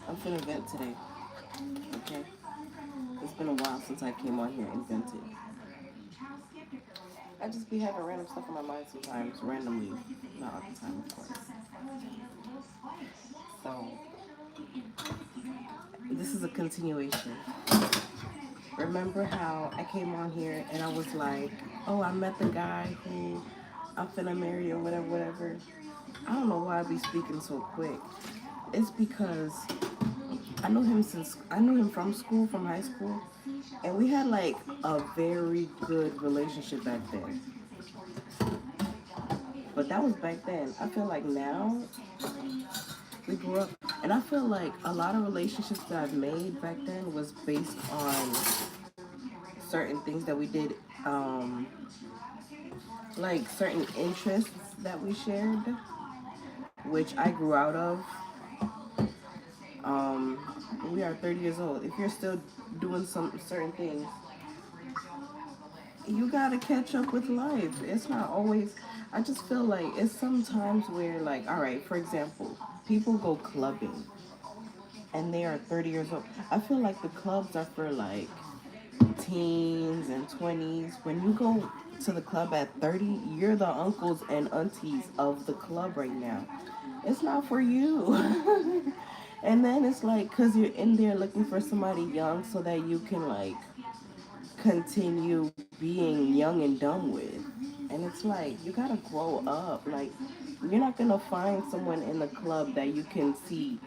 I'm finna vent today. Okay? It's been a while since I came on here and vented. I just be having random stuff on my mind sometimes, randomly. Not all the time, of course. So, this is a continuation. Remember how I came on here and I was like, oh, I met the guy who I'm finna marry or whatever, whatever. I don't know why I be speaking so quick. It's because I knew him from school, from high school, and we had like a very good relationship back then. But that was back then. I feel like now we grew up, and I feel like a lot of relationships that I've made back then was based on certain things that we did, like certain interests that we shared, which I grew out of. Um, we are 30 years old. If you're still doing some certain things, you gotta catch up with life. It's not always. I just feel like it's sometimes where, like, all right, for example, people go clubbing and they are 30 years old. I feel like the clubs are for like teens and 20s. When you go to the club at 30, you're the uncles and aunties of the club right now. It's not for you. And then it's like, because you're in there looking for somebody young so that you can, like, continue being young and dumb with. And it's like, you gotta grow up. Like, you're not gonna find someone in the club that you can see,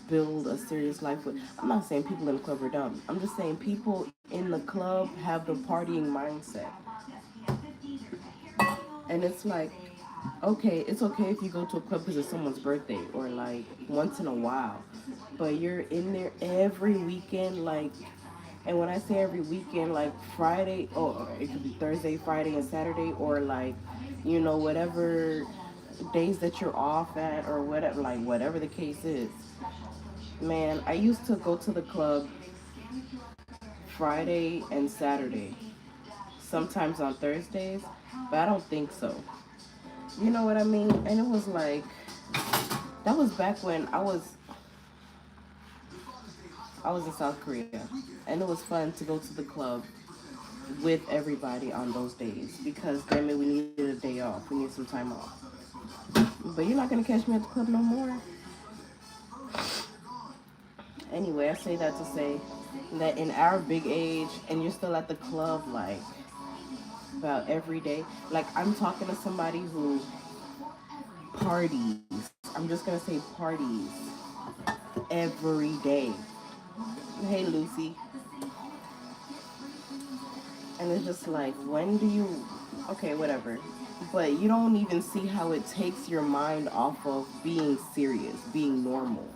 build a serious life with. I'm not saying people in the club are dumb. I'm just saying people in the club have the partying mindset. And it's like, okay, it's okay if you go to a club because it's someone's birthday or like once in a while. But you're in there every weekend, like, and when I say every weekend, like Friday, or it could be Thursday, Friday, and Saturday, or like, whatever days that you're off at, or whatever, like whatever the case is. Man, I used to go to the club Friday and Saturday, sometimes on Thursdays, but I don't think so. You know what I mean? And it was like, that was back when I was in South Korea, and it was fun to go to the club with everybody on those days because damn it, we needed a day off. We needed some time off. But you're not gonna catch me at the club no more. Anyway, I say that to say that in our big age, and you're still at the club like about every day. Like, I'm talking to somebody who parties. I'm just gonna say parties every day. Hey, Lucy. And it's just like, when do you, okay, whatever. But you don't even see how it takes your mind off of being serious, being normal.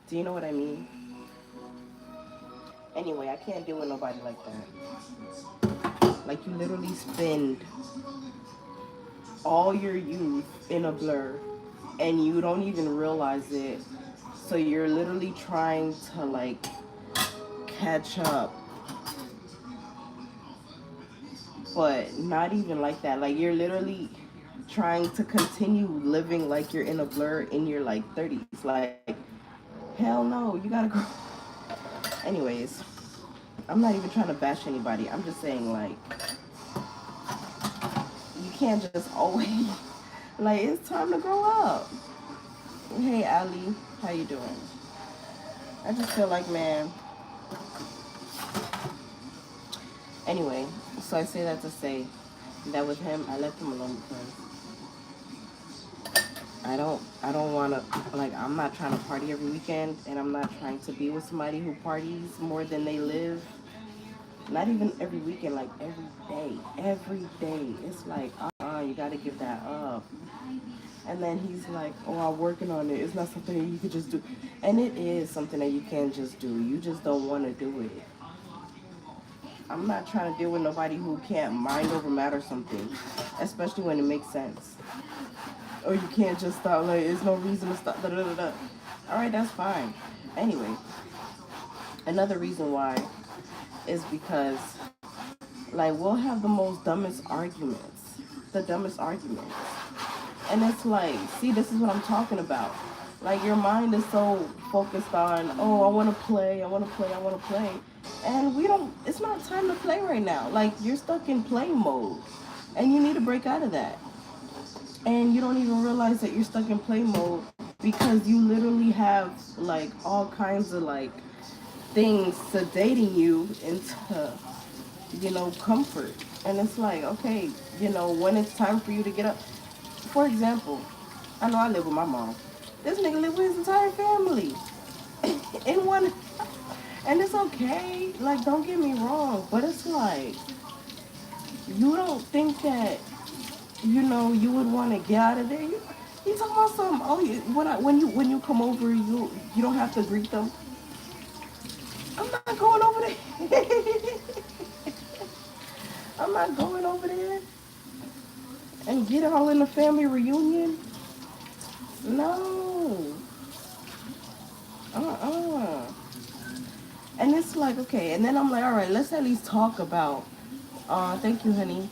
Do you know what I mean? Anyway, I can't deal with nobody like that. Like, you literally spend all your youth in a blur and you don't even realize it. So you're literally trying to, like, catch up, but not even like that. Like, you're literally trying to continue living like you're in a blur in your like 30s. Like, hell no, you gotta go. Anyways, I'm not even trying to bash anybody. I'm just saying, like, you can't just always like, it's time to grow up. Hey, Ali, how you doing? I just feel like, man. Anyway, so I say that to say that with him, I left him alone because I don't want to, like, I'm not trying to party every weekend, and I'm not trying to be with somebody who parties more than they live. Not even every weekend, like every day. Every day. It's like, you got to give that up. And then he's like, oh, I'm working on it. It's not something that you could just do. And it is something that you can't just do. You just don't want to do it. I'm not trying to deal with nobody who can't mind over matter something, especially when it makes sense. Or you can't just stop, like, there's no reason to stop, da da da da. Alright, that's fine. Anyway, another reason why is because, like, we'll have the most dumbest arguments. The dumbest arguments. And it's like, see, this is what I'm talking about. Like your mind is so focused on, oh, I want to play, I want to play, I want to play. And we don't, it's not time to play right now. Like you're stuck in play mode and you need to break out of that. And you don't even realize that you're stuck in play mode because you literally have like all kinds of like things sedating you into, comfort. And it's like, okay, when it's time for you to get up. For example, I know I live with my mom. This nigga live with his entire family in one, and it's okay. Like, don't get me wrong, but it's like you don't think that you would want to get out of there. You talking about something? Oh, when you come over, you don't have to greet them. I'm not going over there. I'm not going over there and get all in the family reunion. No. Uh-uh. And it's like, okay, and then I'm like, all right, let's at least talk about, thank you, honey.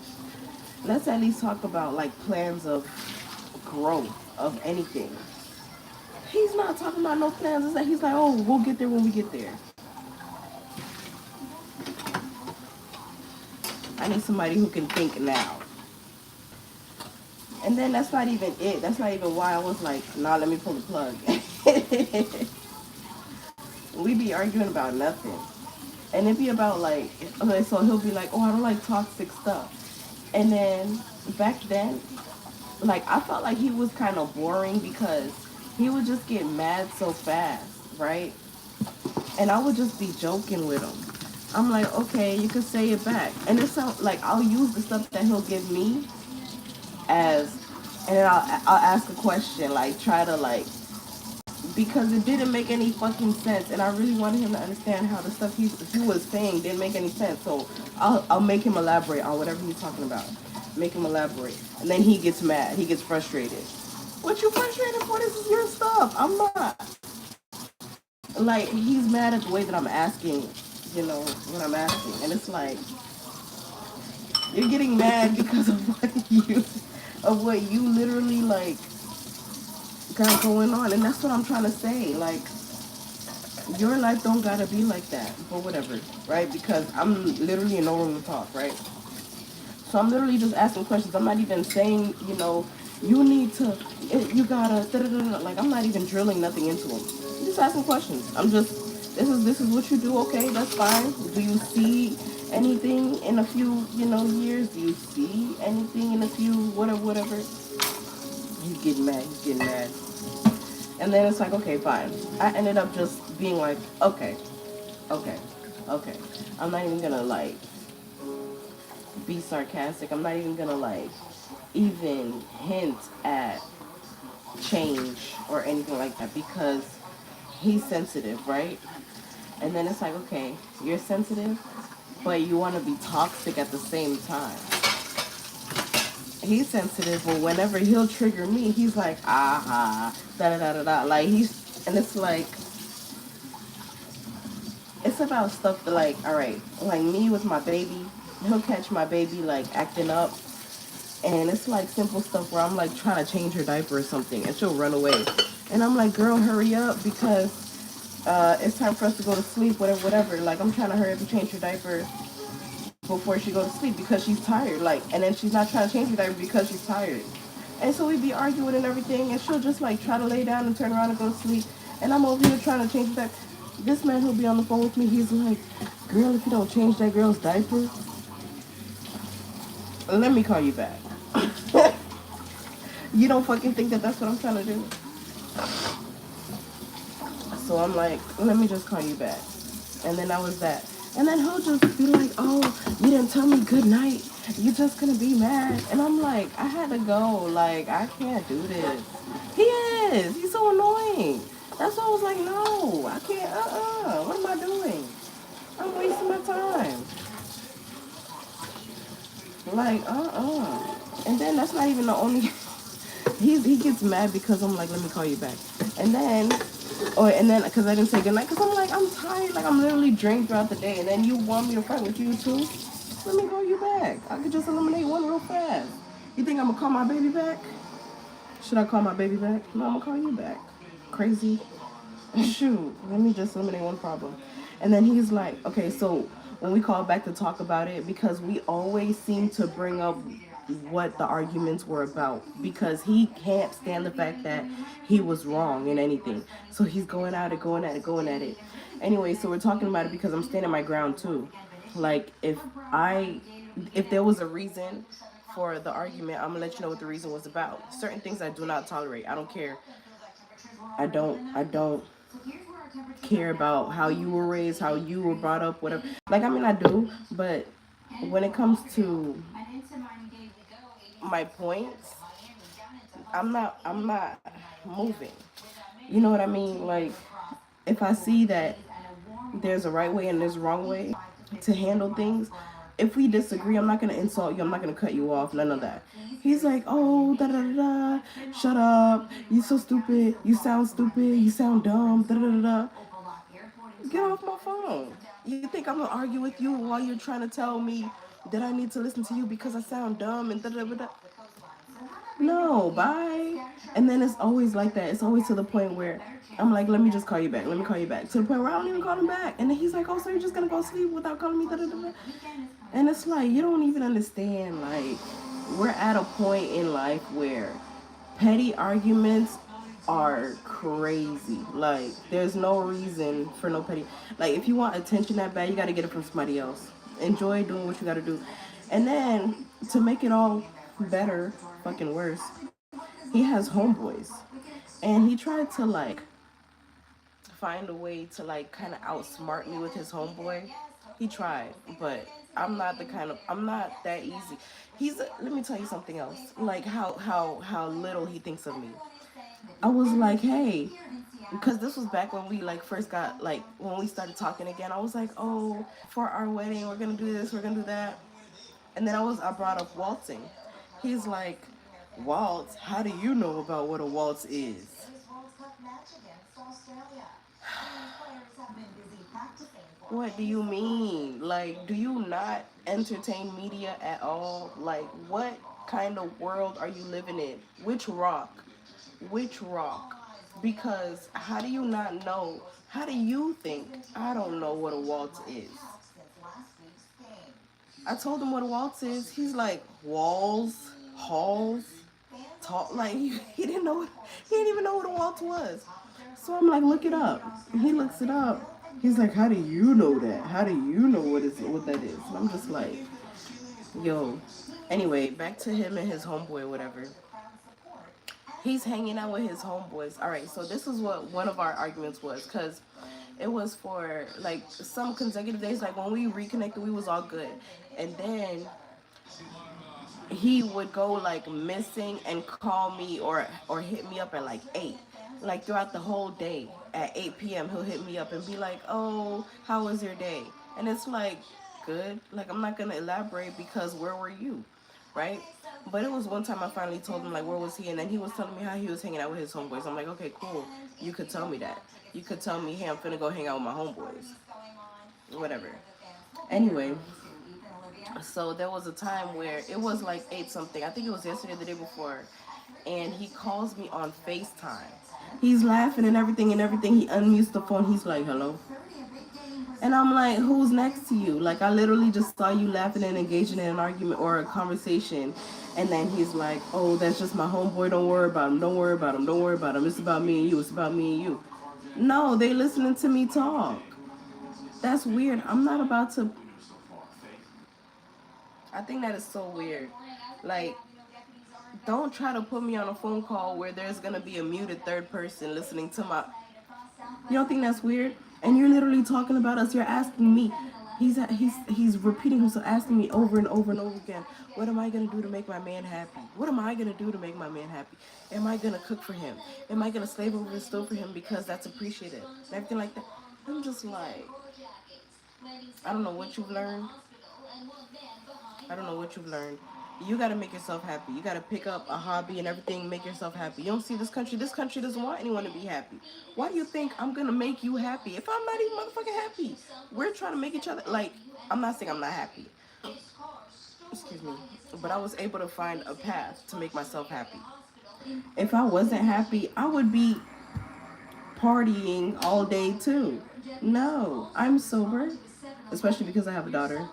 Let's at least talk about like plans of growth of anything. He's not talking about no plans. It's like, he's like, oh, we'll get there when we get there. I need somebody who can think now. And then that's not even it. That's not even why I was like, nah, let me pull the plug. We be arguing about nothing. And it'd be about like, okay, so he'll be like, oh, I don't like toxic stuff. And then back then, like I felt like he was kind of boring because he would just get mad so fast, right? And I would just be joking with him. I'm like, okay, you can say it back. And it sounds like I'll use the stuff that he'll give me as, and then I'll ask a question, like try to like, because it didn't make any fucking sense, and I really wanted him to understand how the stuff he was saying didn't make any sense. So I'll make him elaborate on whatever he's talking about. Make him elaborate, and then he gets mad. He gets frustrated. What you frustrated for? This is your stuff. I'm not. Like he's mad at the way that I'm asking. What I'm asking, and it's like you're getting mad because of what you literally like got going on, and that's what I'm trying to say. Like your life don't gotta be like that, but whatever, right? Because I'm literally in no room to talk, right? So I'm literally just asking questions. I'm not even saying, you need to, you gotta, da-da-da-da. Like I'm not even drilling nothing into them. I'm just asking questions. I'm just, this is what you do. Okay, that's fine. Do you see anything in a few, years? Do you see anything in a few, whatever? He's getting mad. He's getting mad. And then it's like, okay, fine. I ended up just being like, okay, okay, okay. I'm not even gonna like be sarcastic. I'm not even gonna like even hint at change or anything like that because he's sensitive, right? And then it's like, okay, you're sensitive, but you want to be toxic at the same time. He's sensitive, but whenever he'll trigger me, he's like, aha, da da da da da. Like and it's like, it's about stuff that like, all right, like me with my baby, he'll catch my baby like acting up, and it's like simple stuff where I'm like trying to change her diaper or something, and she'll run away, and I'm like, girl, hurry up because it's time for us to go to sleep, whatever. Like I'm trying to hurry up and change her diaper before she goes to sleep because she's tired. Like, and then she's not trying to change her diaper because she's tired. And so we'd be arguing and everything, and she'll just like try to lay down and turn around and go to sleep. And I'm over here trying to change that. This man who'll be on the phone with me, he's like, girl, if you don't change that girl's diaper, let me call you back. You don't fucking think that that's what I'm trying to do? So I'm like, let me just call you back. And then that was that. And then he'll just be like, oh, you didn't tell me good night. You're just going to be mad. And I'm like, I had to go. Like, I can't do this. He is. He's so annoying. That's why I was like, no, I can't. What am I doing? I'm wasting my time. Like, And then that's not even the only... he gets mad because I'm like, let me call you back. And then because I didn't say goodnight, because I'm like, I'm tired, like I'm literally drained throughout the day, and then you want me to fight with you too? Let me call you back. I could just eliminate one real fast. You think I'm gonna call my baby back? Should I call my baby back? No, I'm gonna call you back. Crazy. Shoot, let me just eliminate one problem. And then he's like, okay, so when we call back to talk about it, because we always seem to bring up what the arguments were about, because he can't stand the fact that he was wrong in anything. So he's going at it, going at it, going at it. Anyway, so we're talking about it because I'm standing my ground too. Like I if there was a reason for the argument, I'm gonna let you know what the reason was about. Certain things I do not tolerate. I don't care. I don't care about how you were raised, how you were brought up, whatever. Like, I mean, I do, but when it comes to my points, I'm not moving. You know what I mean? Like, if I see that there's a right way and there's a wrong way to handle things, if we disagree, I'm not gonna insult you. I'm not gonna cut you off. None of that. He's like, oh, da da da da. Shut up. You so stupid. You sound stupid. You sound dumb. Da da da da. Get off my phone. You think I'm gonna argue with you while you're trying to tell me that I need to listen to you because I sound dumb and da da da da? No, bye. And then it's always like that. It's always to the point where I'm like, let me just call you back. Let me call you back. To the point where I don't even call him back. And then he's like, oh, so you're just gonna go sleep without calling me? Da, da, da, da. And it's like, you don't even understand. Like, we're at a point in life where petty arguments are crazy. Like, there's no reason for no petty. Like, if you want attention that bad, you gotta get it from somebody else. Enjoy doing what you gotta do. And then to make it all better, fucking worse, he has homeboys. And he tried to like find a way to like kind of outsmart me with his homeboy. He tried, but I'm not that easy. Let me tell you something else. Like how little he thinks of me. I was like, hey, because this was back when we like first got like when we started talking again. I was like, oh, for our wedding, we're gonna do this, we're gonna do that. And then I brought up waltzing. He's like, waltz? How do you know about what a waltz is? What do you mean? Like, do you not entertain media at all? Like, what kind of world are you living in? Which rock? Which rock? Because how do you not know? How do you think I don't know what a waltz is? I told him what a waltz is. He's like, walls, halls, talk. Like, he didn't know. He didn't even know what a waltz was. So I'm like, look it up. He looks it up. He's like, how do you know that? How do you know what that is? And I'm just like, yo. Anyway, back to him and his homeboy or whatever. He's hanging out with his homeboys. All right, so this is what one of our arguments was, because it was for like some consecutive days. Like when we reconnected, we was all good, and then he would go like missing and call me or hit me up at like 8, like throughout the whole day. At 8 p.m. he'll hit me up and be like, oh, how was your day? And it's like, good. Like, I'm not gonna elaborate because where were you, right? But it was one time I finally told him like where was he, and then he was telling me how he was hanging out with his homeboys. I'm like, okay, cool. You could tell me that. You could tell me, hey, I'm finna go hang out with my homeboys, whatever. Anyway, so there was a time where it was like 8 something. I think it was yesterday or the day before. And he calls me on FaceTime. He's laughing and everything and everything. He unmutes the phone. He's like, hello. And I'm like, who's next to you? Like, I literally just saw you laughing and engaging in an argument or a conversation. And then he's like, oh, that's just my homeboy. Don't worry about him. Don't worry about him. Don't worry about him. It's about me and you. It's about me and you. No, they listening to me talk. That's weird. I'm not about to. I think that is so weird. Like, don't try to put me on a phone call where there's gonna be a muted third person listening to my. You don't think that's weird? And you're literally talking about us. You're asking me. He's repeating himself, asking me over and over and over again. What am I gonna do to make my man happy? What am I gonna do to make my man happy? Am I gonna cook for him? Am I gonna slave over the stove for him because that's appreciative? And everything like that. I'm just like, I don't know what you've learned. I don't know what you've learned. You got to make yourself happy. You got to pick up a hobby and everything, make yourself happy. You don't see this country. This country doesn't want anyone to be happy. Why do you think I'm going to make you happy if I'm not even motherfucking happy? We're trying to make each other, like, I'm not saying I'm not happy. Excuse me. But I was able to find a path to make myself happy. If I wasn't happy, I would be partying all day too. No, I'm sober, especially because I have a daughter.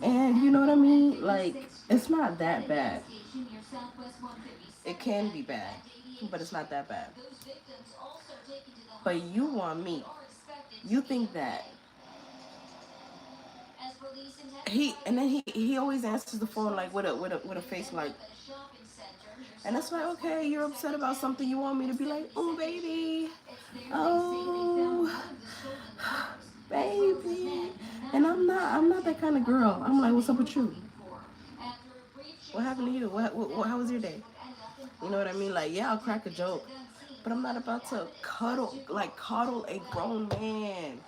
And you know what I mean? Like, it's not that bad. It can be bad, but it's not that bad. But you want me. You think that he always answers the phone like with a face like, and it's like, okay, you're upset about something. You want me to be like, oh baby, oh baby, and I'm not that kind of girl. I'm like, what's up with you? What happened to you? What how was your day? You know what I mean? Like, yeah, I'll crack a joke, but I'm not about to coddle a grown man.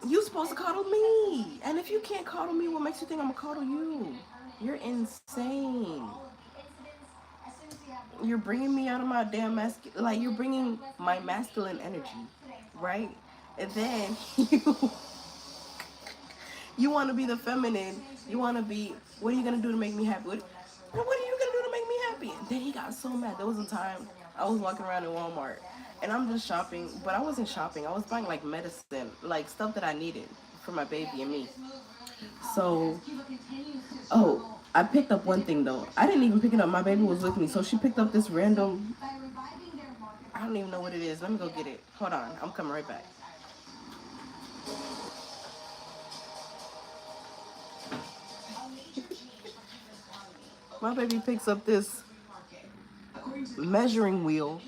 You supposed to coddle me, and if you can't coddle me, what makes you think I'm gonna coddle you? You're insane. You're bringing me out of my damn like you're bringing my masculine energy, right? And then you want to be the feminine. You want to be. What are you gonna do to make me happy? What are you gonna do to make me happy? And then he got so mad. There was a time I was walking around in Walmart, and I'm just shopping, but I wasn't shopping. I was buying like medicine, like stuff that I needed for my baby and me. So, oh, I picked up one thing though. I didn't even pick it up. My baby was with me, so she picked up this random. I don't even know what it is. Let me go get it. Hold on, I'm coming right back. My baby picks up this measuring wheel.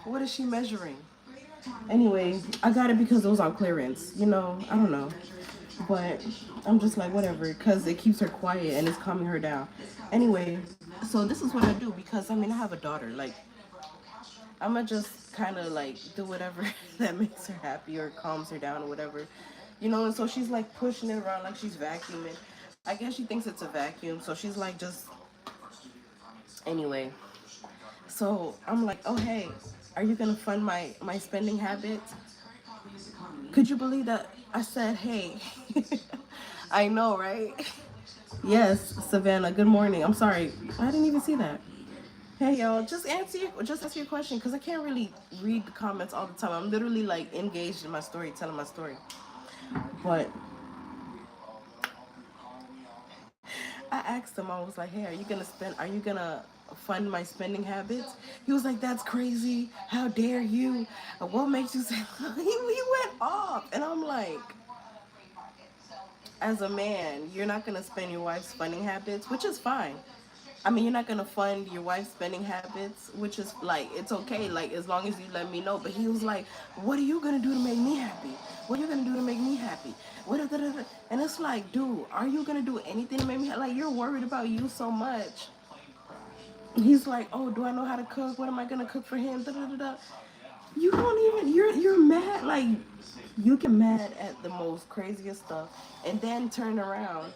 What is she measuring? Anyway, I got it because it was on clearance. You know, I don't know. But I'm just like, whatever, because it keeps her quiet and it's calming her down. Anyway, so this is what I do because I mean, I have a daughter. Like, I'm gonna just kind of like do whatever that makes her happy or calms her down or whatever. You know, and so she's like pushing it around like she's vacuuming. I guess she thinks it's a vacuum, so she's like just. Anyway, so I'm like, oh hey, are you gonna fund my spending habits? Could you believe that I said, hey? I know, right? Yes, Savannah. Good morning. I'm sorry, I didn't even see that. Hey y'all, just answer your question because I can't really read the comments all the time. I'm literally like engaged in my story, telling my story. But I asked him, I was like, hey, are you gonna fund my spending habits? He was like, that's crazy. How dare you? What makes you say he went off? And I'm like, as a man, you're not gonna spend your wife's spending habits, which is fine. I mean, you're not gonna fund your wife's spending habits, which is like it's okay, like as long as you let me know. But he was like, "What are you gonna do to make me happy? What are you gonna do to make me happy? What?" And it's like, dude, are you gonna do anything to make me happy? Like you're worried about you so much. He's like, "Oh, do I know how to cook? What am I gonna cook for him?" Da, da, da, da. You don't even. You're mad. Like you get mad at the most craziest stuff, and then turn around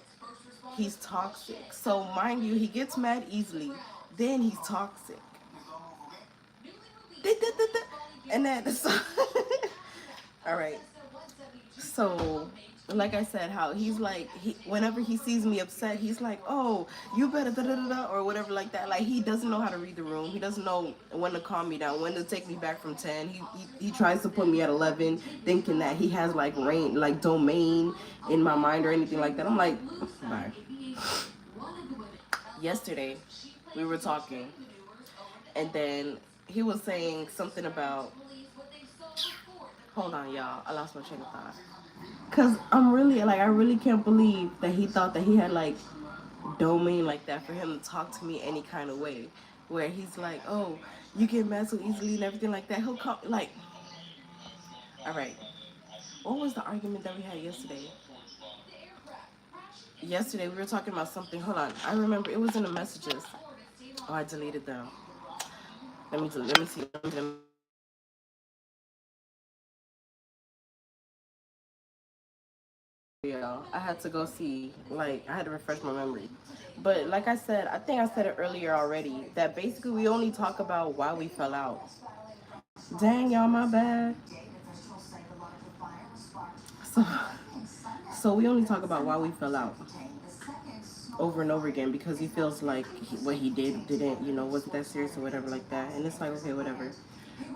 he's toxic. So mind you, he gets mad easily. Then he's toxic. And then so, all right. So like I said, how he's like whenever he sees me upset, he's like, "Oh, you better da da da da," or whatever like that. Like he doesn't know how to read the room. He doesn't know when to calm me down, when to take me back from 10. He tries to put me at 11, thinking that he has like domain in my mind or anything like that. I'm like, bye. Yesterday, we were talking, and then he was saying something about. Hold on, y'all. I lost my train of thought. Cause I'm really like I really can't believe that he thought that he had like domain like that for him to talk to me any kind of way, where he's like, oh, you get mad so easily and everything like that. He'll call like, all right. What was the argument that we had yesterday? Yesterday we were talking about something. Hold on, I remember it was in the messages. Oh, I deleted them. Let me see. I had to go see, like, I had to refresh my memory. But like I said, I think I said it earlier already, that basically we only talk about why we fell out. Dang, y'all, my bad. So, so we only talk about why we fell out. over and over again because he feels like what he didn't, wasn't that serious or whatever like that. And it's like, okay, whatever.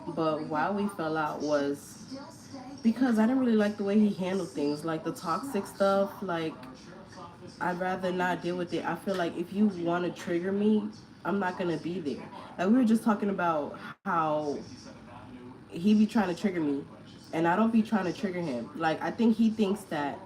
But why we fell out was because I didn't really like the way he handled things, like the toxic stuff. Like, I'd rather not deal with it. I feel like if you want to trigger me, I'm not gonna be there. Like we were just talking about how he be trying to trigger me, and I don't be trying to trigger him. Like I think he thinks that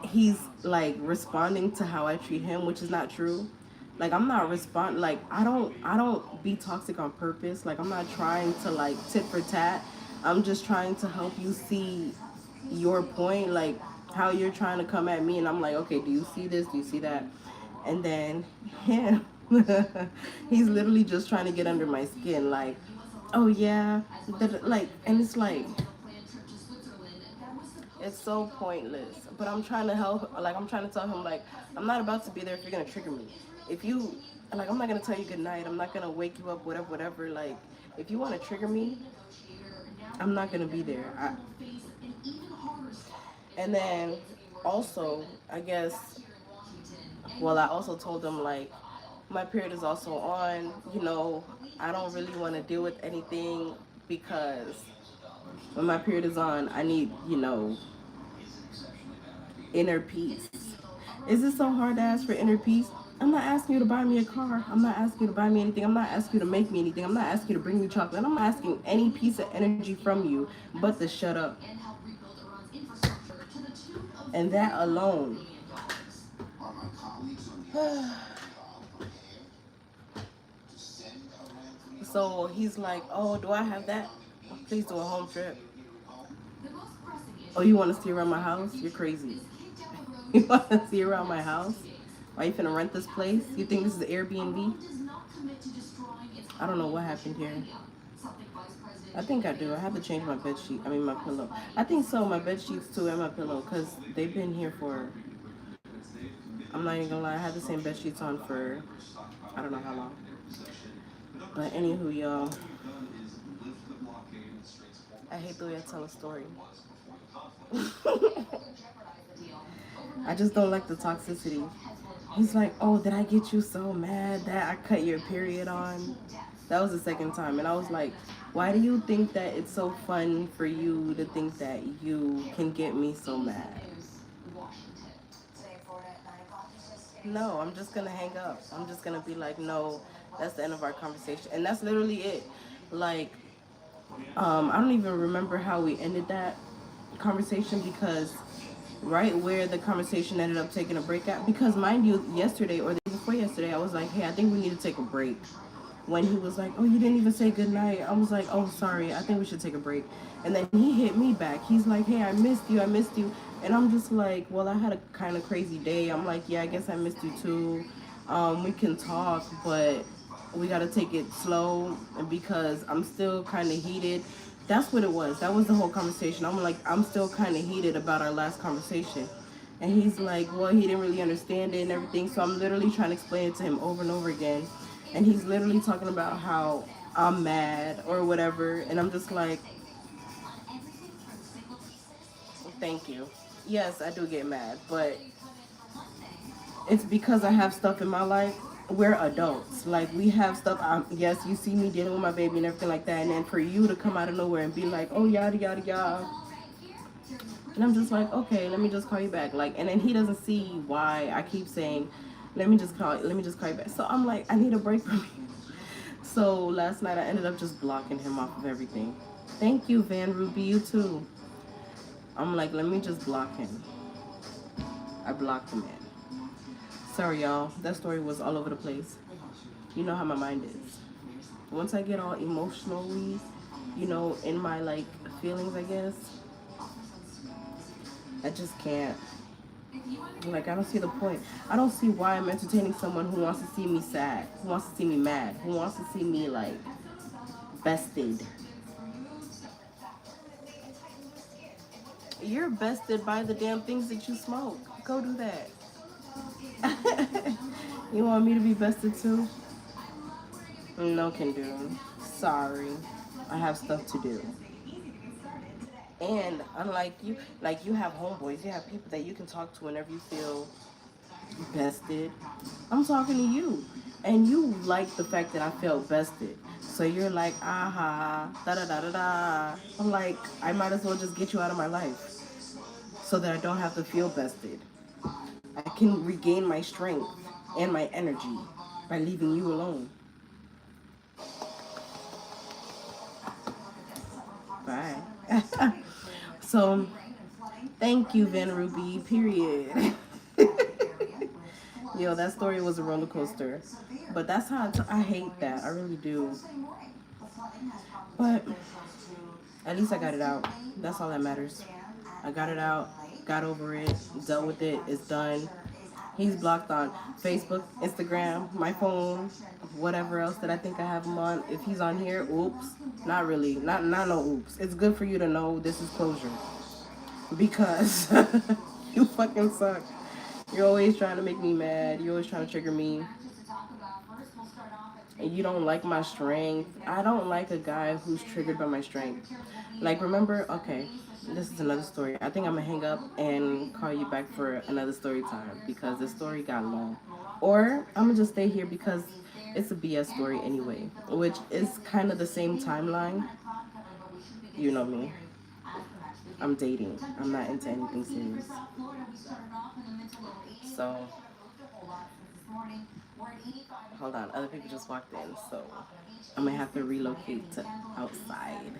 he's like responding to how I treat him, which is not true. Like I'm not respond like I don't be toxic on purpose. Like I'm not trying to like tit for tat. I'm just trying to help you see your point, like how you're trying to come at me, and I'm like, okay, do you see this? Do you see that? And then him, he's literally just trying to get under my skin, like, oh yeah, like, and it's like it's so pointless. But I'm trying to help. Like I'm trying to tell him like I'm not about to be there if you're gonna trigger me. If you like, I'm not gonna tell you good night. I'm not gonna wake you up. Whatever, whatever. Like if you want to trigger me, I'm not gonna be there. And then also, I guess. Well, I also told him like my period is also on. I don't really want to deal with anything because when my period is on, I need inner peace. Is it so hard to ask for inner peace? I'm not asking you to buy me a car. I'm not asking you to buy me anything. I'm not asking you to make me anything. I'm not asking you to bring me chocolate. I'm not asking any piece of energy from you but to shut up. And that alone. So he's like, oh, do I have that? Please do a home trip. Oh, you want to see around my house? You're crazy. You want to see around my house? Why you finna rent this place? You think this is Airbnb? I don't know what happened here. I think I do. I have to change my bed sheet. I mean, my pillow. I think so. My bed sheets too and my pillow, because they've been here for. I'm not even gonna lie. I had the same bed sheets on for I don't know how long. But anywho, y'all, I hate the way I tell a story. I just don't like the toxicity. He's like, oh, did I get you so mad that I cut your period on? That was the second time. And I was like, why do you think that it's so fun for you to think that you can get me so mad? No, I'm just going to hang up. I'm just going to be like, no, that's the end of our conversation. And that's literally it. Like, I don't even remember how we ended that conversation because right where the conversation ended up taking a break at, because mind you, yesterday or the day before yesterday, I was like, hey, I think we need to take a break. When he was like, oh, you didn't even say good night, I was like, oh, sorry, I think we should take a break. And then he hit me back. He's like, hey, I missed you. And I'm just like, well, I had a kind of crazy day. I'm like, yeah, I guess I missed you too. We can talk, but we got to take it slow because I'm still kind of heated. That's what it was. That was the whole conversation. I'm like, I'm still kind of heated about our last conversation. And he's like, well, he didn't really understand it and everything. So I'm literally trying to explain it to him over and over again. And he's literally talking about how I'm mad or whatever. And I'm just like, thank you. Yes, I do get mad. But it's because I have stuff in my life. We're adults. Like, we have stuff. Yes, you see me dealing with my baby and everything like that. And then for you to come out of nowhere and be like, oh, yada, yada, yada. And I'm just like, okay, let me just call you back. Like, and then he doesn't see why I keep saying, let me just call you back. So I'm like, I need a break from you. So last night I ended up just blocking him off of everything. Thank you, Van Ruby. You too. I'm like, let me just block him. I blocked him in. Sorry, y'all. That story was all over the place. You know how my mind is. Once I get all emotionally, in my like feelings, I guess, I just can't. Like, I don't see the point. I don't see why I'm entertaining someone who wants to see me sad, who wants to see me mad, who wants to see me like bested. You're bested by the damn things that you smoke. Go do that. You want me to be bested too? No can do. Sorry. I have stuff to do. And unlike you, like you have homeboys, you have people that you can talk to whenever you feel bested. I'm talking to you. And you like the fact that I felt bested. So you're like, aha, da da da da da. I'm like, I might as well just get you out of my life so that I don't have to feel bested. I can regain my strength and my energy by leaving you alone. Bye. So, thank you, Van Ruby, period. Yo, that story was a roller coaster. But that's how I hate that. I really do. But at least I got it out. That's all that matters. I got it out, got over it, dealt with it, it's done. He's blocked on Facebook, Instagram, my phone, whatever else that I think I have him on. If he's on here, oops. Not really. Not no oops. It's good for you to know this is closure. Because you fucking suck. You're always trying to make me mad. You're always trying to trigger me. And you don't like my strength. I don't like a guy who's triggered by my strength. Like, remember, okay, this is another story. I think I'm gonna hang up and call you back for another story time because the story got long. Or I'm gonna just stay here because it's a BS story anyway, which is kind of the same timeline. You know me. I'm dating. I'm not into anything serious. So, hold on. Other people just walked in, so I'm gonna have to relocate to outside.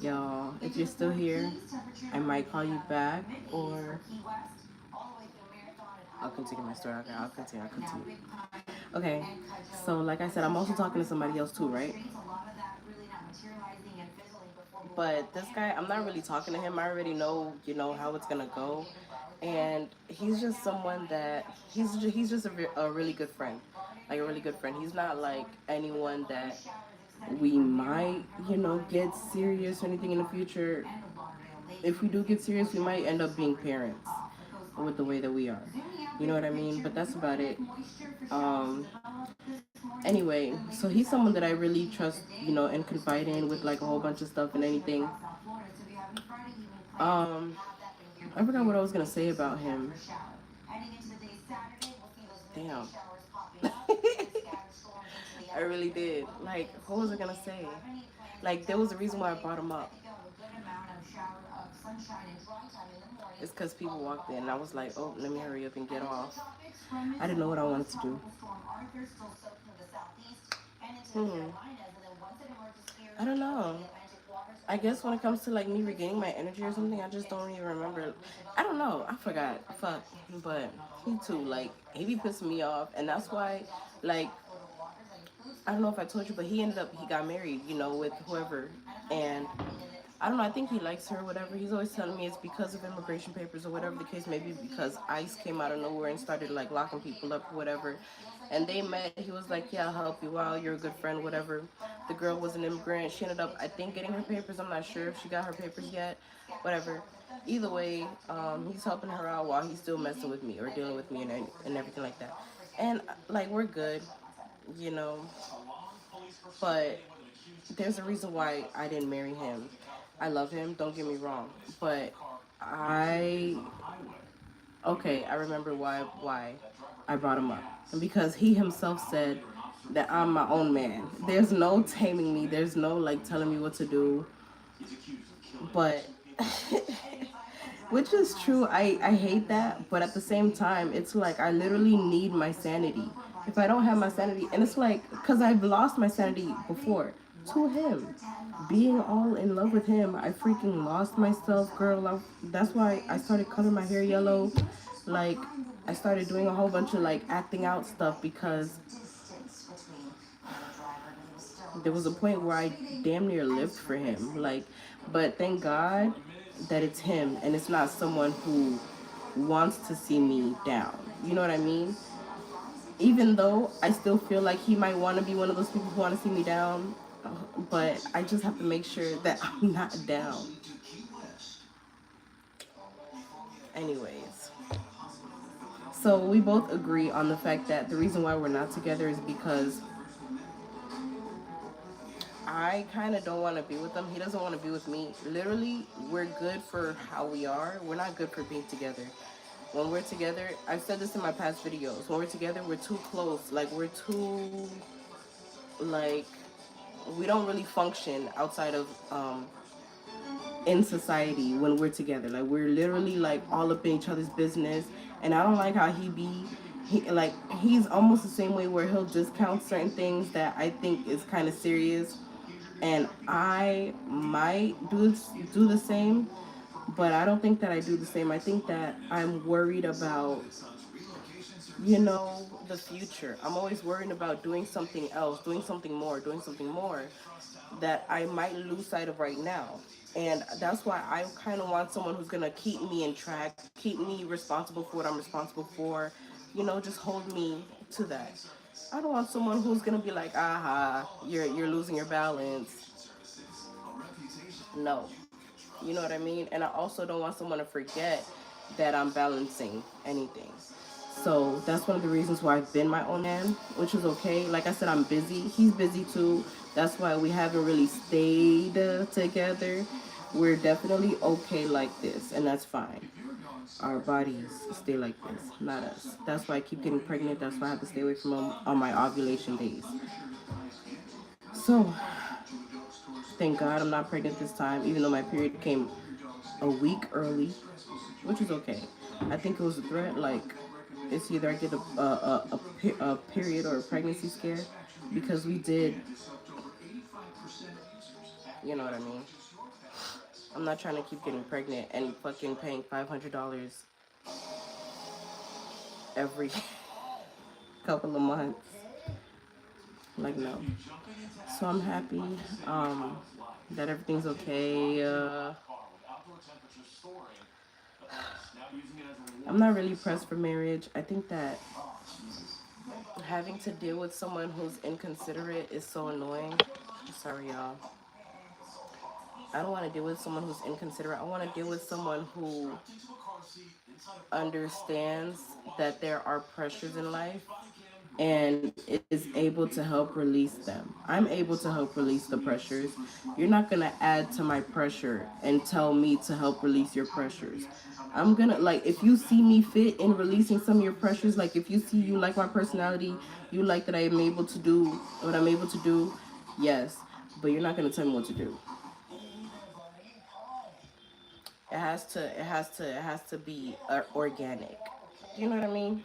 Y'all, if you're still here, I might call you back or I'll continue my story. Okay, I'll continue. Okay, so like I said, I'm also talking to somebody else too, right? But this guy, I'm not really talking to him. I already know, how it's gonna go, and he's just someone that he's just a really good friend, like a really good friend. He's not like anyone that we might, get serious or anything in the future. If we do get serious, we might end up being parents with the way that we are. You know what I mean? But that's about it. Um, anyway, so he's someone that I really trust, and confide in with like a whole bunch of stuff and anything. Um, I forgot what I was gonna say about him. Damn. I really did. Like, what was I gonna say? Like, there was a reason why I brought him up. It's because people walked in and I was like, oh, let me hurry up and get off. I didn't know what I wanted to do. Hmm. I don't know. I guess when it comes to like me regaining my energy or something, I just don't even remember. I don't know. I forgot. Fuck. But he too, like, he be pissing me off. And that's why, like, I don't know if I told you, but he got married, with whoever. And I don't know, I think he likes her or whatever. He's always telling me it's because of immigration papers or whatever the case may be, because ICE came out of nowhere and started like locking people up or whatever. And they met, he was like, yeah, I'll help you out, you're a good friend, whatever. The girl was an immigrant. She ended up, I think, getting her papers. I'm not sure if she got her papers yet, whatever. Either way, he's helping her out while he's still messing with me or dealing with me and everything like that. And like, we're good, you know, but there's a reason why I didn't marry him. I love him, don't get me wrong, but I okay, I remember why I brought him up. Because he himself said that I'm my own man. There's no taming me. There's no like telling me what to do. But which is true. I hate that, but at the same time, it's like I literally need my sanity. If I don't have my sanity, and it's like cuz I've lost my sanity before to him. Being all in love with him, I freaking lost myself, girl. That's why I started coloring my hair yellow. Like, I started doing a whole bunch of like acting out stuff because there was a point where I damn near lived for him. Like, but thank God that it's him and it's not someone who wants to see me down. You know what I mean? Even though I still feel like he might want to be one of those people who want to see me down, but I just have to make sure that I'm not down. Anyways, so we both agree on the fact that the reason why we're not together is because I kind of don't want to be with him. He doesn't want to be with me. Literally, we're good for how we are. We're not good for being together. When we're together, I've said this in my past videos. When we're together, we're too close. Like we're too like we don't really function outside of in society when we're together. Like we're literally like all up in each other's business, and I don't like how he's almost the same way where he'll discount certain things that I think is kind of serious, and I might do the same, but I don't think that I do the same. I think that I'm worried about, the future. I'm always worried about doing something else, doing something more that I might lose sight of right now. And that's why I kind of want someone who's going to keep me in track, keep me responsible for what I'm responsible for, just hold me to that. I don't want someone who's going to be like, aha, you're losing your balance. No. You know what I mean? And I also don't want someone to forget that I'm balancing anything. So that's one of the reasons why I've been my own man, which is okay. Like I said, I'm busy. He's busy too. That's why we haven't really stayed together. We're definitely okay like this, and that's fine. Our bodies stay like this, not us. That's why I keep getting pregnant. That's why I have to stay away from him on my ovulation days. So, thank God I'm not pregnant this time, even though my period came a week early, which is okay. I think it was a threat. Like, it's either I get a period or a pregnancy scare, because we did, you know what I mean? I'm not trying to keep getting pregnant and fucking paying $500 every couple of months. Like, no. So I'm happy that everything's okay. I'm not really pressed for marriage. I think that having to deal with someone who's inconsiderate is so annoying. Sorry, y'all. I don't want to deal with someone who's inconsiderate. I want to deal with someone who understands that there are pressures in life and is able to help release them. I'm able to help release the pressures. You're not going to add to my pressure and tell me to help release your pressures. I'm going to, like, if you see me fit in releasing some of your pressures, like if you like my personality, you like that I am able to do what I'm able to do, yes. But you're not going to tell me what to do. It has to be organic. You know what I mean?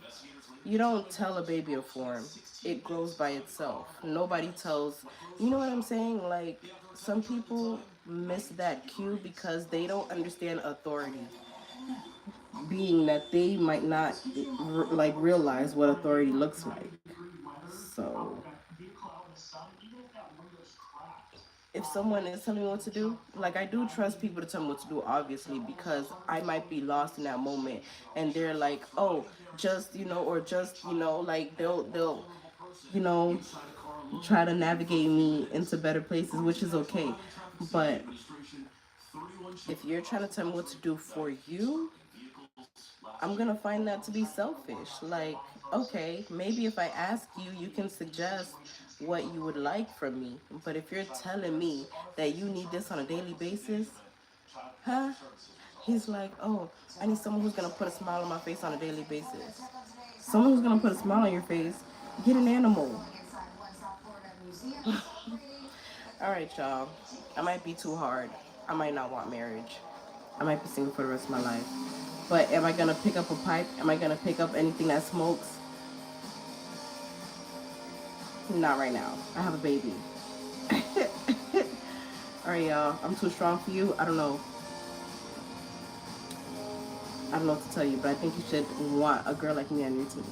You don't tell a baby a form. It grows by itself. Nobody tells. You know what I'm saying? Like, some people miss that cue because they don't understand authority. Being that they might not like realize what authority looks like. So if someone is telling me what to do, like, I do trust people to tell me what to do, obviously, because I might be lost in that moment, and they're like, oh, just, or just, like, they'll you know try to navigate me into better places, which is okay. But if you're trying to tell me what to do for you, I'm gonna find that to be selfish. Like, okay, maybe if I ask you, you can suggest what you would like from me. But if you're telling me that you need this on a daily basis, huh? He's like, oh, I need someone who's gonna put a smile on my face on a daily basis. Someone who's gonna put a smile on your face, get an animal. All right, y'all. I might be too hard. I might not want marriage. I might be single for the rest of my life. But am I gonna pick up a pipe? Am I gonna pick up anything that smokes? Not right now. I have a baby. All right, y'all. I'm too strong for you. I don't know. I don't know what to tell you, but I think you should want a girl like me on your team.